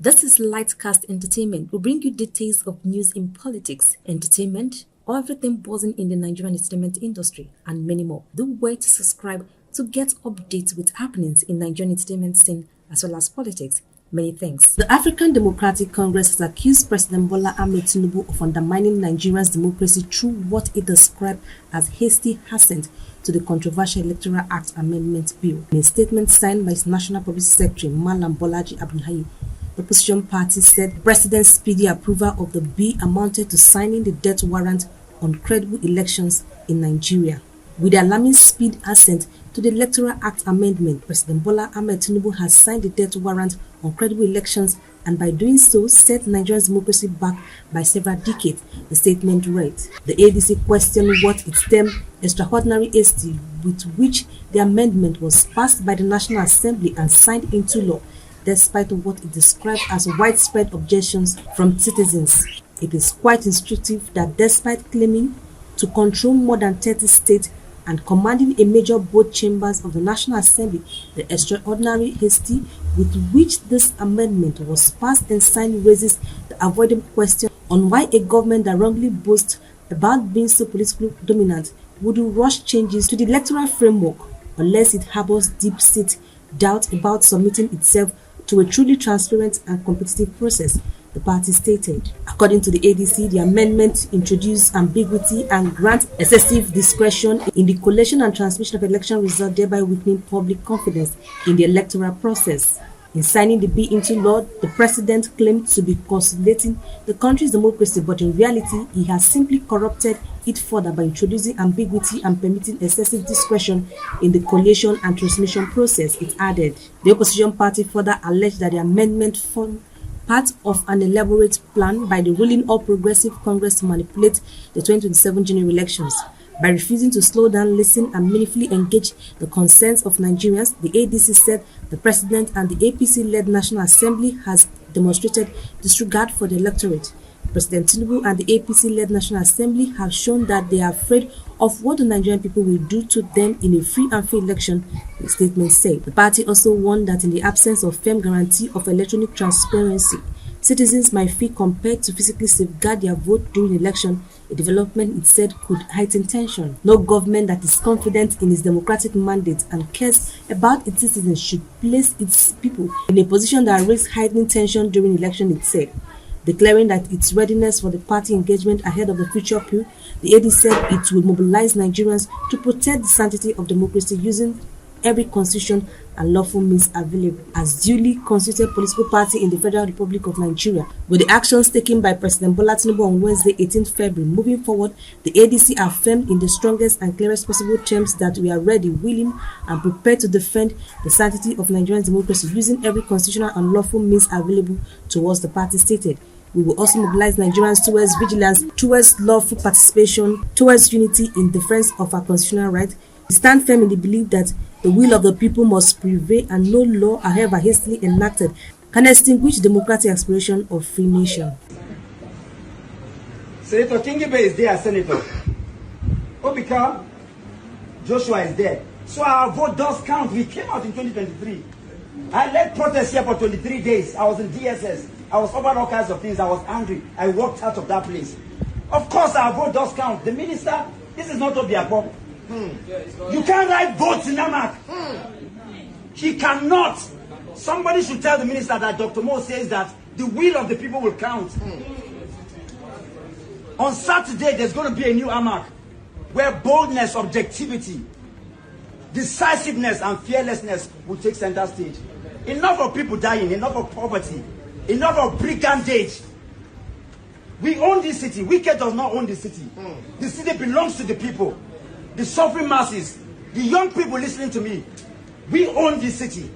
This is LightCast Entertainment. We bring you details of news in politics, entertainment, everything buzzing in the Nigerian entertainment industry, and many more. Do wait to subscribe to get updates with happenings in Nigerian entertainment scene as well as politics. Many thanks. The African Democratic Congress has accused President Bola Ahmed Tinubu of undermining Nigeria's democracy through what it described as hasty assent to the controversial Electoral Act Amendment Bill. In a statement signed by its National Publicity Secretary Mallam Bolaji Abdullahi, the opposition party said President's speedy approval of the bill amounted to signing the death warrant on credible elections in Nigeria. With the alarming speed assent to the Electoral Act Amendment, President Bola Ahmed Tinubu has signed the death warrant on credible elections and by doing so set Nigeria's democracy back by several decades, the statement read. The ADC questioned what it termed extraordinary haste with which the amendment was passed by the National Assembly and signed into law, despite what it described as widespread objections from citizens. It is quite instructive that despite claiming to control more than 30 states and commanding a major both chambers of the National Assembly, the extraordinary hasty with which this amendment was passed and signed raises the avoidable question on why a government that wrongly boasts about being so politically dominant would rush changes to the electoral framework unless it harbors deep-seated doubt about submitting itself to a truly transparent and competitive process, the party stated. According to the ADC, the amendment introduced ambiguity and grants excessive discretion in the collation and transmission of election results, thereby weakening public confidence in the electoral process. In signing the bill into law, the president claimed to be consolidating the country's democracy, but in reality, he has simply corrupted it further by introducing ambiguity and permitting excessive discretion in the collation and transmission process, it added. The opposition party further alleged that the amendment formed part of an elaborate plan by the ruling All Progressive Congress to manipulate the 2027 general elections. By refusing to slow down, listen, and meaningfully engage the concerns of Nigerians, the ADC said the president and the APC-led National Assembly has demonstrated disregard for the electorate. President Tinubu and the APC-led National Assembly have shown that they are afraid of what the Nigerian people will do to them in a free and fair election, the statement said. The party also warned that in the absence of firm guarantee of electronic transparency, citizens might feel compelled to physically safeguard their vote during the election, a development it said could heighten tension. No government that is confident in its democratic mandate and cares about its citizens should place its people in a position that risks heightening tension during election, it said. Declaring that its readiness for the party engagement ahead of the future poll, the AD said it will mobilize Nigerians to protect the sanctity of democracy using every constitution and lawful means available. As duly constituted political party in the Federal Republic of Nigeria, with the actions taken by President Bola Tinubu on Wednesday, 18th February, moving forward, the ADC affirmed in the strongest and clearest possible terms that we are ready, willing, and prepared to defend the sanctity of Nigerian democracy using every constitutional and lawful means available to us, the party stated. We will also mobilize Nigerians towards vigilance, towards lawful participation, towards unity in defense of our constitutional rights. We stand firm in the belief that the will of the people must prevail and no law, however hastily enacted, can extinguish democratic aspiration of free nation. Senator Kingibe is there, Senator. Obika, Joshua is there. So our vote does count. We came out in 2023. I led protests here for 23 days. I was in DSS. I was over all kinds of things. I was angry. I walked out of that place. Of course, our vote does count. The minister, this is not Obiakpo. You can't write votes in Amak. He cannot. Somebody should tell the minister that Dr. Mo says that the will of the people will count. On Saturday, there's going to be a new Amak where boldness, objectivity, decisiveness, and fearlessness will take center stage. Enough of people dying, enough of poverty, enough of brigandage. We own this city. Wicked does not own the city. The city belongs to the people, the suffering masses, the young people listening to me. We own this city.